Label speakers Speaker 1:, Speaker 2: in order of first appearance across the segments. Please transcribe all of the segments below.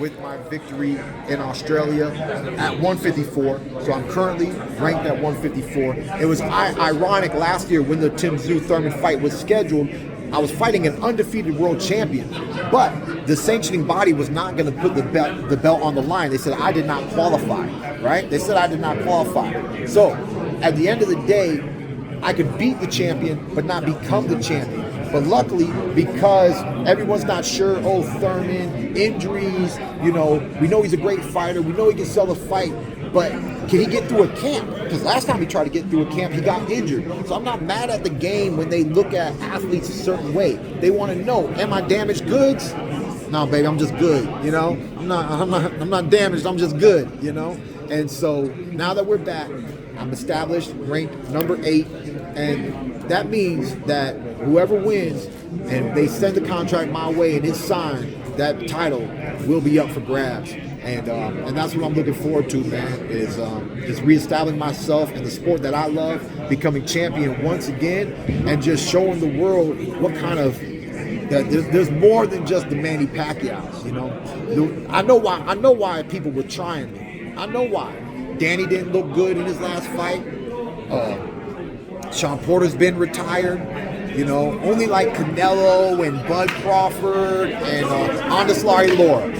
Speaker 1: with my victory in Australia at 154. So I'm currently ranked at 154. It was ironic last year when the Tim Tszyu Thurman fight was scheduled. I was fighting an undefeated world champion, but the sanctioning body was not going to put the belt on the line. They said I did not qualify, right? They said I did not qualify. So at the end of the day, I could beat the champion, but not become the champion. But luckily, because everyone's not sure, Thurman, injuries, we know he's a great fighter. We know he can sell the fight, but can he get through a camp? Because last time he tried to get through a camp, he got injured. So I'm not mad at the game when they look at athletes a certain way. They want to know, am I damaged goods? No, baby, I'm just good, I'm not damaged, I'm just good, And so now that we're back, I'm established, ranked number 8, and that means that whoever wins and they send the contract my way and it's signed, that title will be up for grabs. And that's what I'm looking forward to, man, is just reestablishing myself in the sport that I love, becoming champion once again, and just showing the world what kind of that there's more than just the Manny Pacquiaos, I know why people were trying me. I know why. Danny didn't look good in his last fight. Sean Porter's been retired. Only like Canelo and Bud Crawford and Andaslari Laura.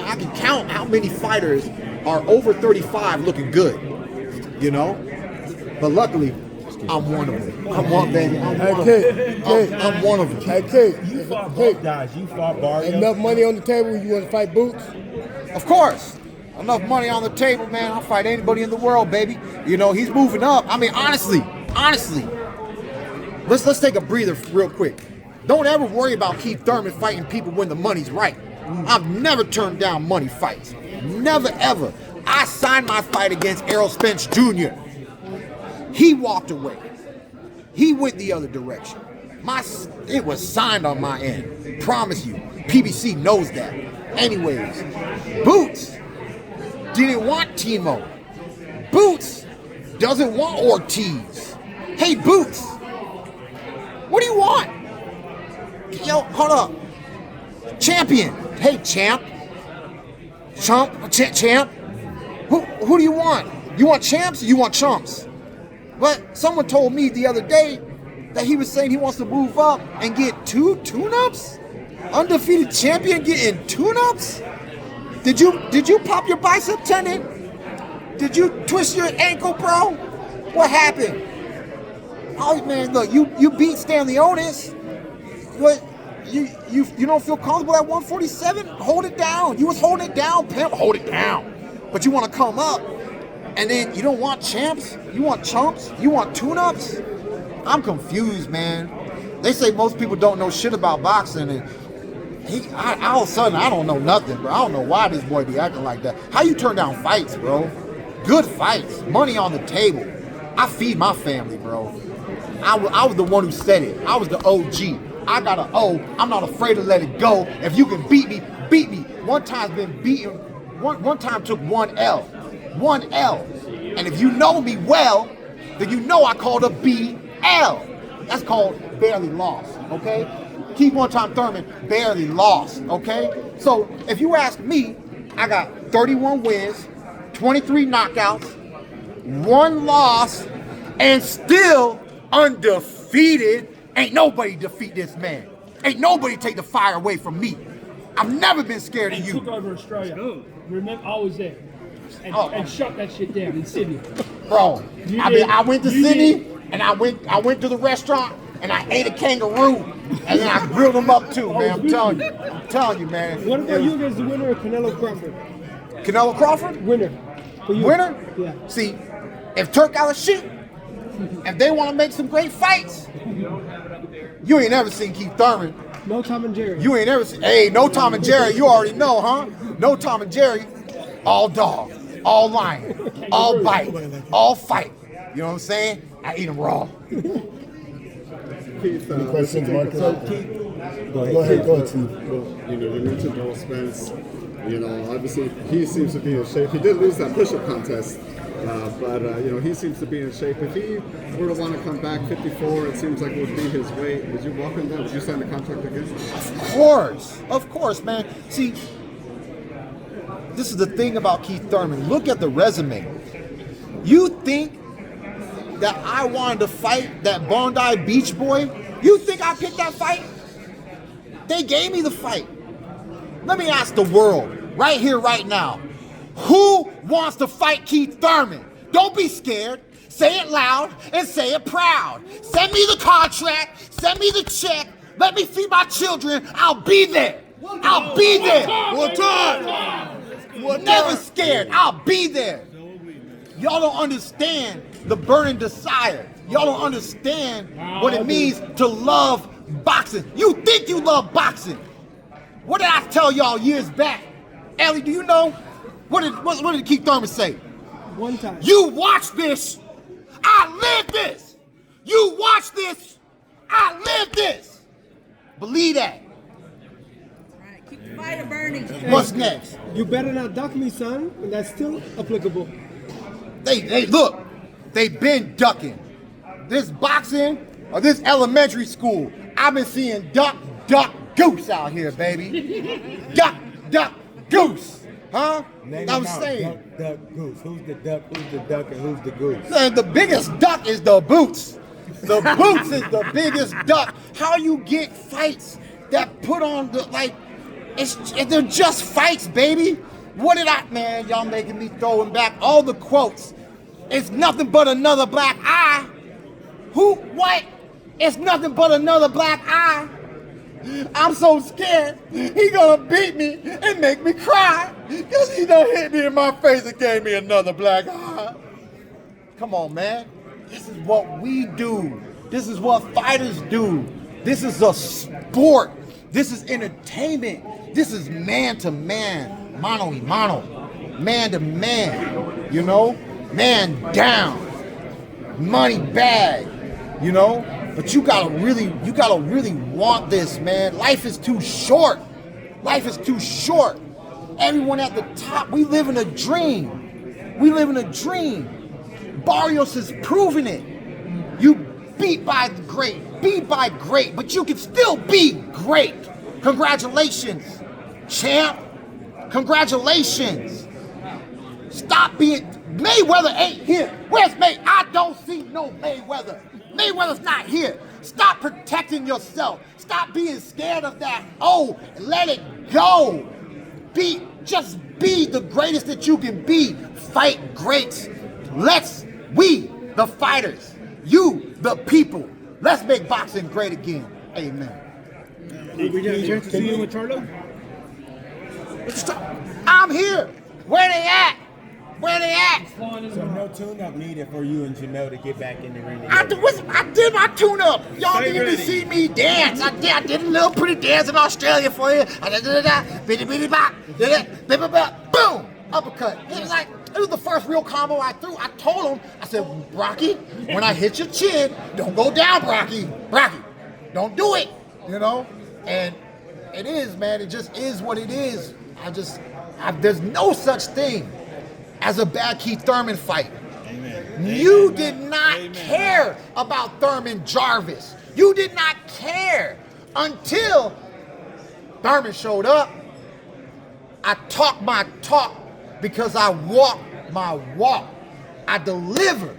Speaker 1: I can count how many fighters are over 35 looking good, But luckily, I'm one of them. I'm one, baby. I'm one of them.
Speaker 2: Hey, Kate.
Speaker 3: You fought both guys. You fought Barrios.
Speaker 2: Enough money on the table, you want to fight Boots?
Speaker 1: Of course. Enough money on the table, man. I'll fight anybody in the world, baby. He's moving up. I mean, honestly, let's take a breather real quick. Don't ever worry about Keith Thurman fighting people when the money's right. I've never turned down money fights. Never, ever. I signed my fight against Errol Spence Jr. He walked away. He went the other direction. It was signed on my end. Promise you. PBC knows that. Anyways, Boots didn't want Timo. Boots doesn't want Ortiz. Hey, Boots, what do you want? Yo, hold up. Champion. Hey, champ. Champ. Who do you want? You want champs or you want chumps? But someone told me the other day that he was saying he wants to move up and get 2 tune-ups? Undefeated champion getting tune-ups? Did you pop your bicep tendon? Did you twist your ankle, bro? What happened? Oh man, look, you beat Stanley Ennis. What? You don't feel comfortable at 147? Hold it down. You was holding it down, pimp. Hold it down. But you want to come up, and then you don't want champs. You want chumps. You want tune-ups. I'm confused, man. They say most people don't know shit about boxing, and all of a sudden, I don't know nothing, bro. I don't know why this boy be acting like that. How you turn down fights, bro? Good fights. Money on the table. I feed my family, bro. I was the one who said it. I was the OG. I got an O. I'm not afraid to let it go. If you can beat me, beat me. One time's been beaten. One time took 1 L. 1 L. And if you know me well, then you know I called a BL. That's called barely lost, okay? Keith one-time Thurman barely lost, okay? So if you ask me, I got 31 wins, 23 knockouts, 1 loss, and still undefeated. Ain't nobody defeat this man. Ain't nobody take the fire away from me. I've never been scared of you.
Speaker 3: Took over Australia. Remember, I was there. And shut that shit down in Sydney.
Speaker 1: Bro, I went to Sydney, and I went to the restaurant, and I ate a kangaroo, and then I grilled them up too, man. I'm telling you, man.
Speaker 3: What about you against the winner of Canelo Crawford?
Speaker 1: Canelo Crawford?
Speaker 3: Winner. For you.
Speaker 1: Winner?
Speaker 3: Yeah.
Speaker 1: See, if Turk Al-Sheikh, if they want to make some great fights, you ain't never seen Keith Thurman.
Speaker 3: No Tom and Jerry.
Speaker 1: You ain't never seen, hey, no Tom and Jerry, you already know, huh? No Tom and Jerry, all dog, all lion, all bite, all fight. You know what I'm saying? I eat them raw.
Speaker 2: Keith, any questions, Marcus? Go ahead, Steve.
Speaker 4: You mentioned Joel Spence. Obviously he seems to be in shape. He did lose that push-up contest. But he seems to be in shape. If he were to want to come back 54, it seems like it would be his weight. Would you welcome that? Would you sign the contract again?
Speaker 1: Of course, man. See, this is the thing about Keith Thurman. Look at the resume. You think that I wanted to fight that Bondi Beach boy? You think I picked that fight? They gave me the fight. Let me ask the world, right here, right now. Who wants to fight Keith Thurman? Don't be scared. Say it loud and say it proud. Send me the contract. Send me the check. Let me feed my children. I'll be there. I'll be there.
Speaker 2: One time.
Speaker 1: Never scared. I'll be there. Y'all don't understand the burning desire. Y'all don't understand what it means to love boxing. You think you love boxing. What did I tell y'all years back? Ellie, do you know? What did Keith Thurman say?
Speaker 3: One time.
Speaker 1: You watch this. I live this. You watch this. I live this. Believe that.
Speaker 5: Right, keep the fire burning.
Speaker 1: What's next?
Speaker 3: You better not duck me, son. And that's still applicable.
Speaker 1: They look. They've been ducking. This boxing or this elementary school. I've been seeing duck, goose out here, baby. Duck, goose. Huh? I'm saying.
Speaker 2: Duck, goose. Who's the duck, and who's the goose?
Speaker 1: Man, the biggest duck is the boots. The boots is the biggest duck. How you get fights that put on they're just fights, baby. What did man, y'all making me throwing back all the quotes. It's nothing but another black eye. Who, what? It's nothing but another black eye. I'm so scared he gonna beat me and make me cry because he done hit me in my face and gave me another black eye. Come on, man. This is what we do. This is what fighters do. This is a sport. This is entertainment. This is man to man, mano y mano, man to man, man down, money bag, But you gotta really want this, man. Life is too short. Life is too short. Everyone at the top, we live in a dream. We live in a dream. Barrios has proven it. You beat by great, but you can still be great. Congratulations, champ. Congratulations. Stop being, Mayweather ain't here. Where's May? I don't see no Mayweather. Mayweather's not here. Stop protecting yourself. Stop being scared of that. Oh, let it go. Just be the greatest that you can be. Fight greats. We, the fighters, you, the people, let's make boxing great again. Amen.
Speaker 3: We get a chance to see you with Charlo?
Speaker 1: I'm here. Where they at? Where they at?
Speaker 2: So no tune-up needed for you and Janelle to get back in the ring.
Speaker 1: I did my tune-up. Y'all didn't even see me dance. I did a little pretty dance in Australia for you. Boom, uppercut. It was the first real combo I threw. I told him, I said, Brocky, when I hit your chin, don't go down, Brocky. Brocky, don't do it. And it is, man. It just is what it is. There's no such thing as a bad Keith Thurman fight.
Speaker 2: Amen.
Speaker 1: You did not care about Thurman Jarvis. You did not care until Thurman showed up. I talk my talk because I walk my walk. I deliver.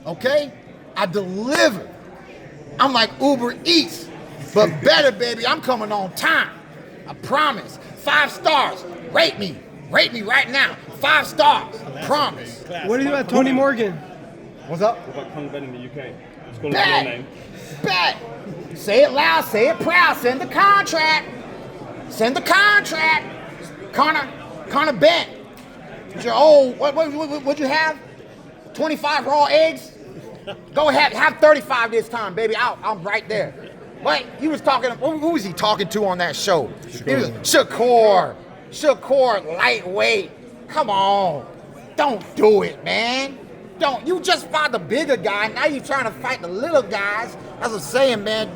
Speaker 1: Okay? I deliver. I'm like Uber Eats, but better, baby. I'm coming on time. I promise. 5 stars. Rate me right now. 5 stars. Promise.
Speaker 3: What do you about Tony Morgan?
Speaker 1: What's up?
Speaker 6: What about Kung Ben in the UK? It's called your name.
Speaker 1: Bet. Say it loud, say it proud. Send the contract. Connor Bet. What'd you have? 25 raw eggs? Go ahead, have 35 this time, baby. I'm right there. But he was talking, who was he talking to on that show? He was Shakur, lightweight. Come on. Don't do it, man. Don't. You just fought the bigger guy. Now you're trying to fight the little guys. That's what I'm saying, man.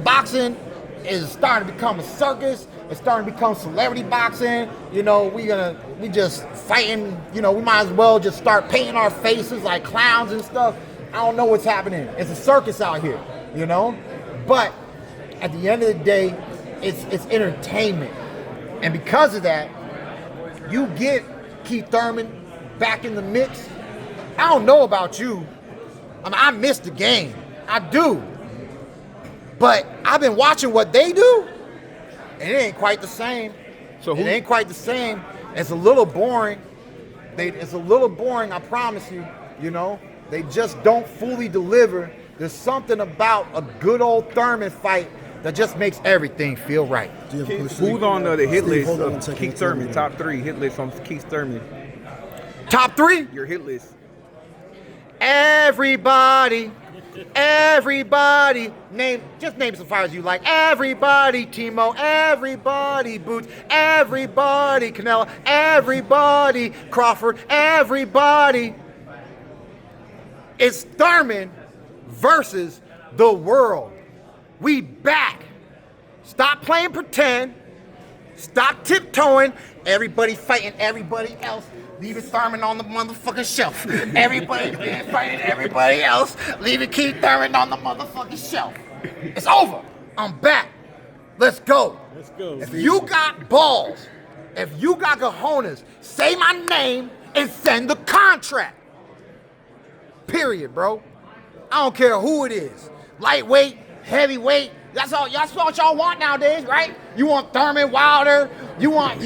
Speaker 1: Boxing, is starting to become a circus. It's starting to become celebrity boxing. You know, we just fighting. You know, we might as well just start painting our faces like clowns and stuff. I don't know what's happening. It's a circus out here, you know? But at the end of the day, it's entertainment. And because of that, you get Keith Thurman back in the mix. I don't know about you. I mean, I miss the game. I do. But I've been watching what they do, and it ain't quite the same. It ain't quite the same. It's a little boring. It's a little boring, I promise you, you know? They just don't fully deliver. There's something about a good old Thurman fight that just makes everything feel right.
Speaker 6: Who's on the hit list of Keith Thurman? Top 3 hit list on Keith Thurman.
Speaker 1: Top 3?
Speaker 6: Your hit list.
Speaker 1: Everybody. Just name some fighters you like. Everybody, Timo. Everybody, Boots. Everybody, Canelo. Everybody, Crawford. Everybody. It's Thurman versus the world. We back. Stop playing pretend. Stop tiptoeing. Everybody fighting everybody else. Leaving Thurman on the motherfucking shelf. Everybody fighting everybody else. Leaving Keith Thurman on the motherfucking shelf. It's over. I'm back. Let's go.
Speaker 2: Let's go.
Speaker 1: If you got balls, if you got cojones, say my name and send the contract. Period, bro. I don't care who it is. Lightweight, heavyweight. That's all y'all want nowadays, right? You want Thurman Wilder. You want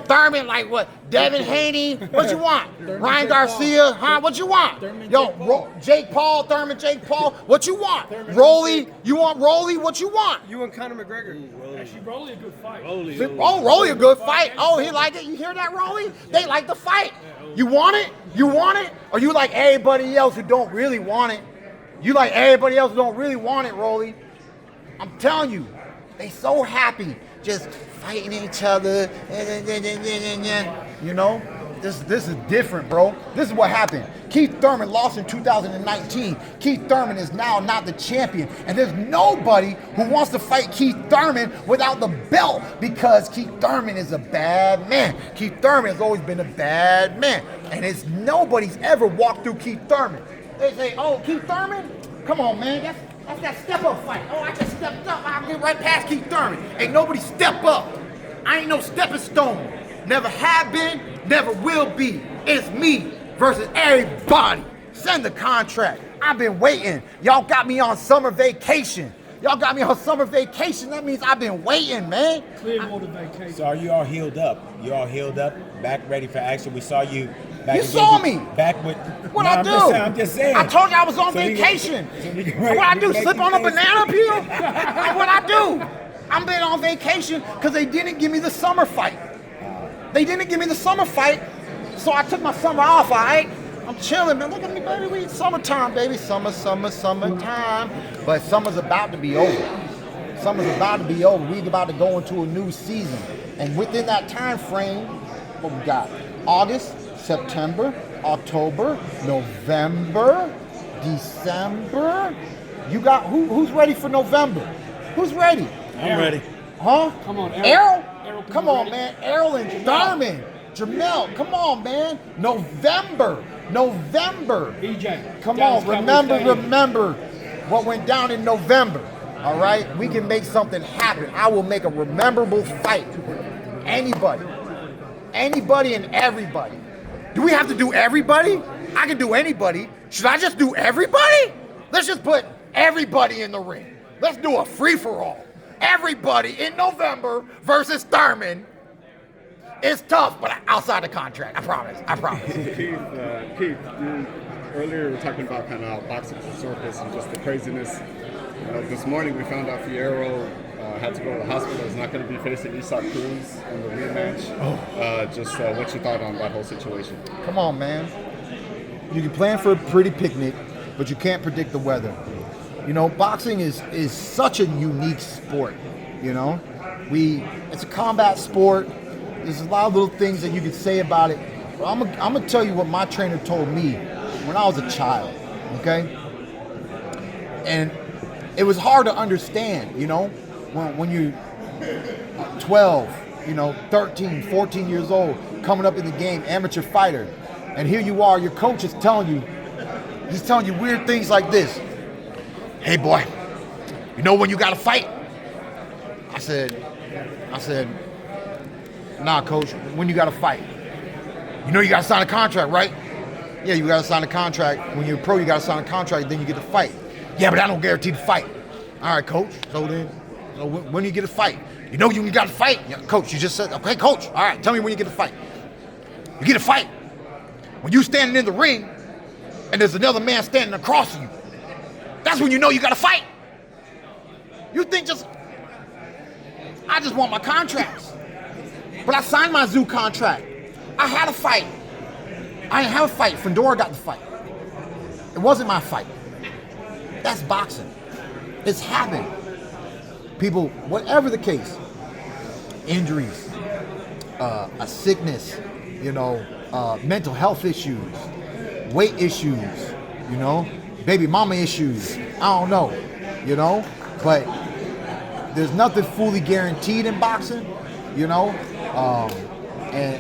Speaker 1: Thurman like what? Devin Haney. What you want? Ryan Garcia, huh? What you want? Yo, Jake Paul, Thurman, Jake Paul. What you want? Rolly. You want Rolly? What you want?
Speaker 6: You and Conor McGregor.
Speaker 3: Actually, Rolly a good fight.
Speaker 1: Rolly a good fight. Oh, he like it. You hear that, Rolly? They like the fight. You want it? You want it? Or you like everybody else who don't really want it? You like everybody else who don't really want it, Rolly. I'm telling you, they so happy just fighting each other. You know, this is different, bro. This is what happened. Keith Thurman lost in 2019. Keith Thurman is now not the champion. And there's nobody who wants to fight Keith Thurman without the belt because Keith Thurman is a bad man. Keith Thurman has always been a bad man. And nobody's ever walked through Keith Thurman. They say, oh, Keith Thurman? Come on, man. That's that step-up fight. Oh, I just stepped up. I'll get right past Keith Thurman. Ain't nobody step up. I ain't no stepping stone. Never have been, never will be. It's me versus everybody. Send the contract. I've been waiting. Y'all got me on summer vacation. That means I've been waiting, man.
Speaker 3: Clearwater vacation.
Speaker 2: So are you all healed up? You all healed up, back ready for action? We saw you back.
Speaker 1: You saw me.
Speaker 2: Back with.
Speaker 1: What I do?
Speaker 2: I'm just saying.
Speaker 1: I told you I was on vacation. What I do? Slip on a banana peel? What I do? I've been on vacation because they didn't give me the summer fight. So I took my summer off, all right? I'm chilling, man. Look at me, baby. We summertime, baby. Summertime. But summer's about to be over. We're about to go into a new season. And within that time frame, what we got? August, September, October, November, December. You got who's ready for November? Who's ready?
Speaker 2: I'm ready.
Speaker 1: Huh?
Speaker 3: Come on,
Speaker 1: Errol?
Speaker 3: Errol,
Speaker 1: Come on, man. Errol and Thurman. Jamel, come on, man. November.
Speaker 3: EJ.
Speaker 1: Come on, remember what went down in November. All right? We can make something happen. I will make a memorable fight. Anybody and everybody. Do we have to do everybody? I can do anybody. Should I just do everybody? Let's just put everybody in the ring. Let's do a free-for-all. Everybody in November versus Thurman. It's tough, but outside the contract. I promise.
Speaker 4: Keith, earlier we were talking about kind of how boxing is a circus and just the craziness. This morning we found out Fierro had to go to the hospital. He's not going to be facing Isak Cruz in the rematch. What's your thought on that whole situation?
Speaker 1: Come on, man. You can plan for a pretty picnic, but you can't predict the weather. You know, boxing is such a unique sport. You know, it's a combat sport. There's a lot of little things that you could say about it. But I'm gonna tell you what my trainer told me when I was a child. Okay, and it was hard to understand, you know, when you 12, 13, 14 years old, coming up in the game, amateur fighter, and here you are, your coach is telling you, he's telling you weird things like this. Hey boy, you know when you gotta fight? I said, nah, coach, when you gotta fight? You know you gotta sign a contract, right? Yeah, you gotta sign a contract. When you're a pro, you gotta sign a contract, then you get to fight. Yeah, but I don't guarantee the fight. All right, coach. So when do you get a fight? You know you got to fight. Yeah, coach, you just said, okay, coach. All right, tell me when you get a fight. You get a fight when you standing in the ring and there's another man standing across from you. That's when you know you got to fight. You think I just want my contracts. But I signed my zoo contract. I had a fight. I didn't have a fight. Fedora got the fight. It wasn't my fight. That's boxing. It's happened. People, whatever the case, injuries, a sickness, mental health issues, weight issues, baby mama issues. I don't know, but there's nothing fully guaranteed in boxing, and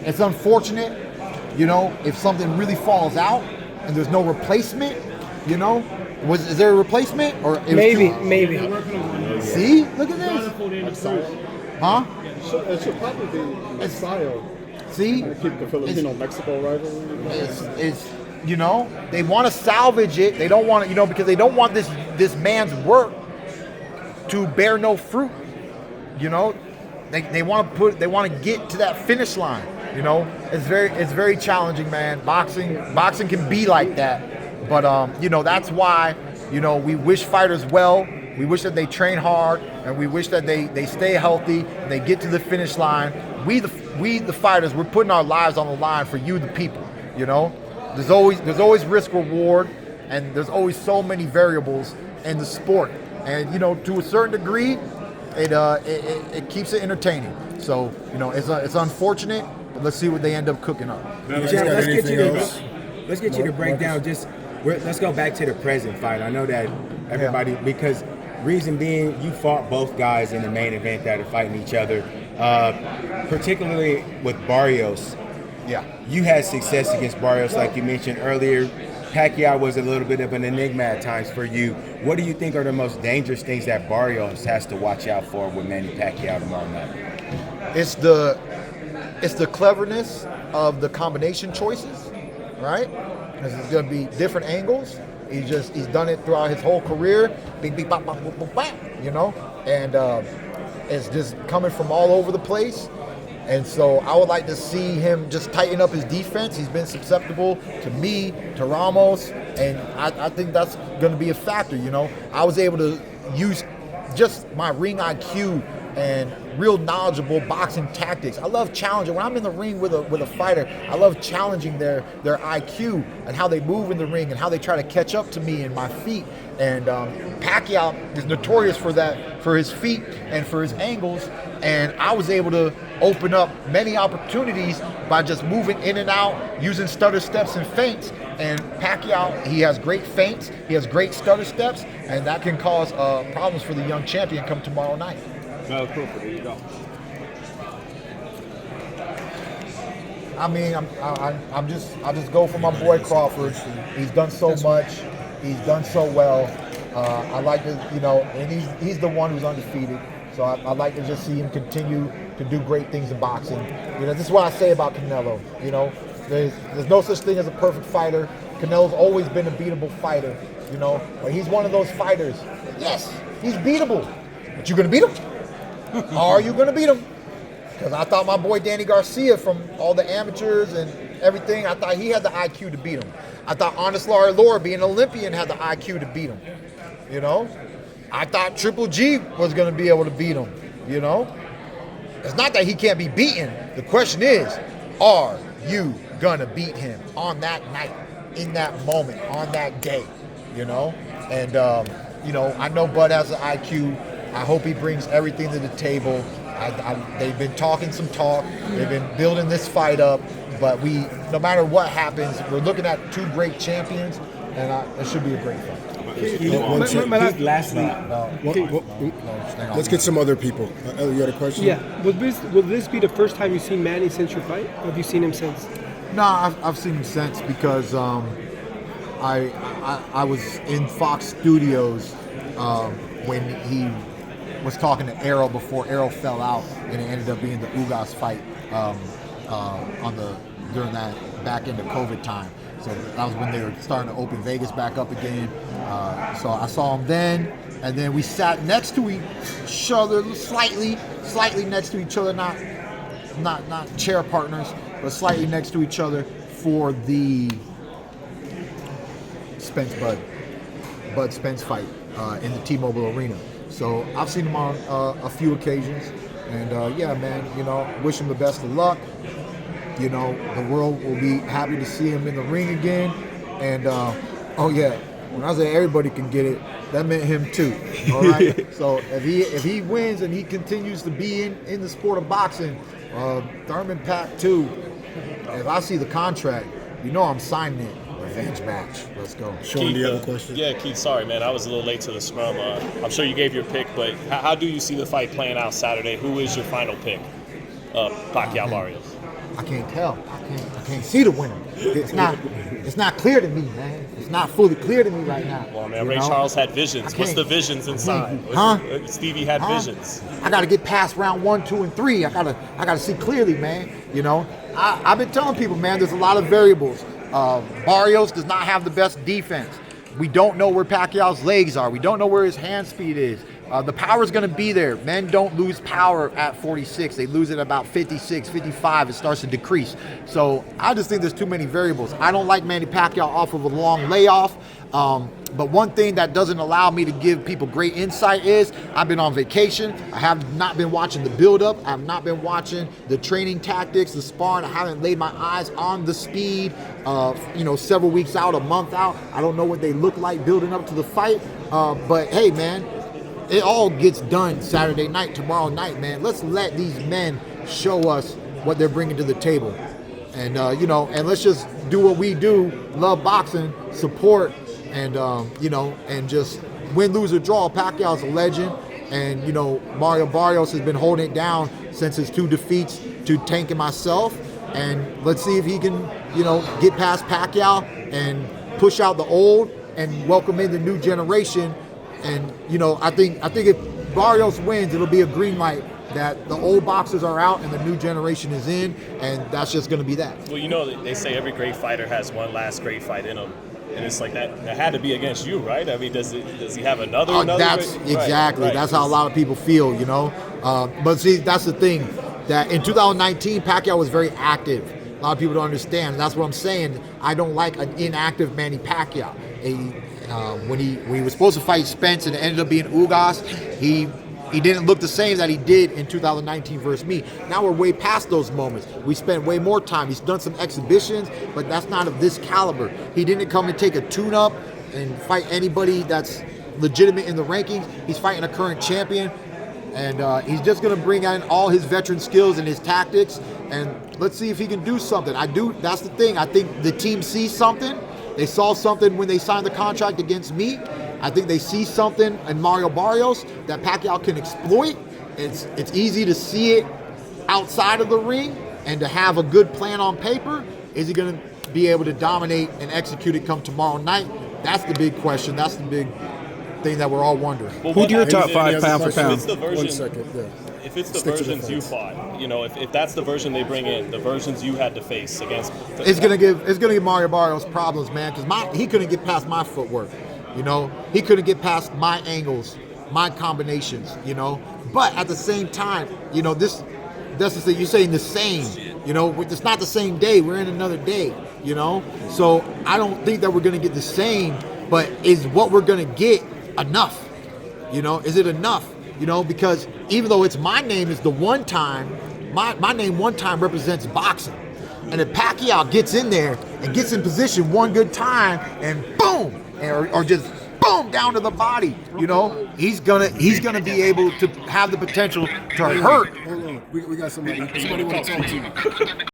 Speaker 1: it's unfortunate, if something really falls out and there's no replacement, is there a replacement or
Speaker 7: maybe?
Speaker 1: See, look at this. Huh?
Speaker 4: It should probably be Exile.
Speaker 1: See,
Speaker 4: to keep the Filipino-Mexico rivalry.
Speaker 1: It's they want to salvage it. They don't want to, because they don't want this man's work to bear no fruit. They want to get to that finish line. It's very challenging, man. Boxing can be like that. But that's why we wish fighters well. We wish that they train hard, and we wish that they stay healthy and they get to the finish line. We the fighters, we're putting our lives on the line for you, the people. There's always risk reward, and there's always so many variables in the sport. And to a certain degree, it keeps it entertaining. So it's unfortunate, but let's see what they end up cooking up.
Speaker 2: Let's get you to break down just. Let's go back to the present fight. I know that everybody, because reason being, you fought both guys in the main event that are fighting each other, particularly with Barrios.
Speaker 1: Yeah.
Speaker 2: You had success against Barrios, like you mentioned earlier. Pacquiao was a little bit of an enigma at times for you. What do you think are the most dangerous things that Barrios has to watch out for with Manny Pacquiao tomorrow night?
Speaker 1: It's the cleverness of the combination choices, right? Because it's going to be different angles. He's done it throughout his whole career. Bing, bing, bop, bop, bop, bop, bop, and it's just coming from all over the place. And so I would like to see him just tighten up his defense. He's been susceptible to me, to Ramos, and I think that's going to be a factor. I was able to use just my ring IQ and real knowledgeable boxing tactics. I love challenging. When I'm in the ring with a fighter, I love challenging their IQ and how they move in the ring and how they try to catch up to me and my feet. And Pacquiao is notorious for that, for his feet and for his angles. And I was able to open up many opportunities by just moving in and out, using stutter steps and feints. And Pacquiao, he has great feints, he has great stutter steps, and that can cause problems for the young champion come tomorrow night.
Speaker 4: No, cool. There you go.
Speaker 1: I mean, I just go for my boy Crawford. He's done so much. He's done so well. I like to, and he's the one who's undefeated. So I like to just see him continue to do great things in boxing. This is what I say about Canelo. There's no such thing as a perfect fighter. Canelo's always been a beatable fighter. But he's one of those fighters. Yes, he's beatable. But you gonna beat him? Are you going to beat him? Because I thought my boy Danny Garcia, from all the amateurs and everything, I thought he had the IQ to beat him. I thought Honest Laura, being an Olympian, had the IQ to beat him. I thought Triple G was going to be able to beat him. It's not that he can't be beaten. The question is, are you going to beat him on that night, in that moment, on that day? And, I know Bud has an IQ. I hope he brings everything to the table. They've been talking some talk. They've been building this fight up. But no matter what happens, we're looking at two great champions, and it should be a great fight.
Speaker 2: Lastly,
Speaker 7: Let's get some other people. Ellie, you had a question?
Speaker 8: Yeah. Will this be the first time you've seen Manny since your fight? Or have you seen him since?
Speaker 1: No, I've seen him since because I was in Fox Studios when he was talking to Errol before Errol fell out, and it ended up being the Ugas fight during that back into COVID time. So that was when they were starting to open Vegas back up again. So I saw him then, and then we sat next to each other, slightly next to each other, not chair partners, but slightly next to each other for the Bud Spence fight in the T-Mobile Arena. So I've seen him on a few occasions, and yeah, man, wish him the best of luck. The world will be happy to see him in the ring again. And oh yeah, when I say everybody can get it, that meant him too. All right. So if he wins and he continues to be in the sport of boxing, Thurman Pack too. If I see the contract, I'm signing it. Revenge match. Let's go.
Speaker 7: Sean, do you have a question?
Speaker 9: Yeah, Keith, sorry, man. I was a little late to the scrum. I'm sure you gave your pick, but how do you see the fight playing out Saturday? Who is your final pick? Pacquiao Barrios.
Speaker 1: I can't tell. I can't see the winner. It's not clear to me, man. It's not fully clear to me right now.
Speaker 9: Well, man, Ray Charles had visions. What's the visions inside? Stevie had visions.
Speaker 1: I got to get past round 1, 2, and 3. I gotta see clearly, man. I've been telling people, man, there's a lot of variables. Barrios does not have the best defense. We don't know where Pacquiao's legs are. We don't know where his hand speed is. The power is going to be there. Men don't lose power at 46. They lose it about 56, 55. It starts to decrease. So I just think there's too many variables. I don't like Manny Pacquiao off of a long layoff. But one thing that doesn't allow me to give people great insight is I've been on vacation. I have not been watching the build-up. I have not been watching the training tactics, the sparring. I haven't laid my eyes on the speed several weeks out, a month out. I don't know what they look like building up to the fight. But hey, man, it all gets done Saturday night, tomorrow night, man. Let's let these men show us what they're bringing to the table. And, and let's just do what we do, love boxing, support, and, and just win, lose, or draw. Pacquiao's a legend. And, Mario Barrios has been holding it down since his 2 defeats to Tank and myself. And let's see if he can, get past Pacquiao and push out the old and welcome in the new generation. And, I think if Barrios wins, it'll be a green light that the old boxers are out and the new generation is in, and that's just going to be that.
Speaker 9: Well, they say every great fighter has one last great fight in him. And it's like that had to be against you, right? I mean, does he have another
Speaker 1: that's
Speaker 9: great?
Speaker 1: Exactly. Right. That's how a lot of people feel, But see, that's the thing, that in 2019, Pacquiao was very active. A lot of people don't understand. And that's what I'm saying. I don't like an inactive Manny Pacquiao. When he was supposed to fight Spence and it ended up being Ugas, he didn't look the same that he did in 2019 versus me. Now we're way past those moments. We spent way more time. He's done some exhibitions, but that's not of this caliber. He didn't come and take a tune-up and fight anybody that's legitimate in the rankings. He's fighting a current champion, and he's just going to bring in all his veteran skills and his tactics, and let's see if he can do something. That's the thing. I think the team sees something. They saw something when they signed the contract against me. I think they see something in Mario Barrios that Pacquiao can exploit. It's easy to see it outside of the ring, and to have a good plan on paper. Is he going to be able to dominate and execute it come tomorrow night? That's the big question. That's the big thing that we're all wondering.
Speaker 9: Well,
Speaker 6: who's your top 5 pound for pound?
Speaker 9: If it's the versions you fought, if that's the version they bring in, the versions you had to face against,
Speaker 1: it's gonna give Mario Barrios problems, man, because he couldn't get past my footwork. He couldn't get past my angles, my combinations. But at the same time, that's the thing. You're saying the same. It's not the same day. We're in another day. So I don't think that we're gonna get the same. But is what we're gonna get enough? Is it enough? Because even though it's my name is the one time, my name one time represents boxing. And if Pacquiao gets in there and gets in position one good time and boom, or just boom down to the body, he's gonna be able to have the potential to hurt.
Speaker 7: Hold on. We got somebody want to talk to you.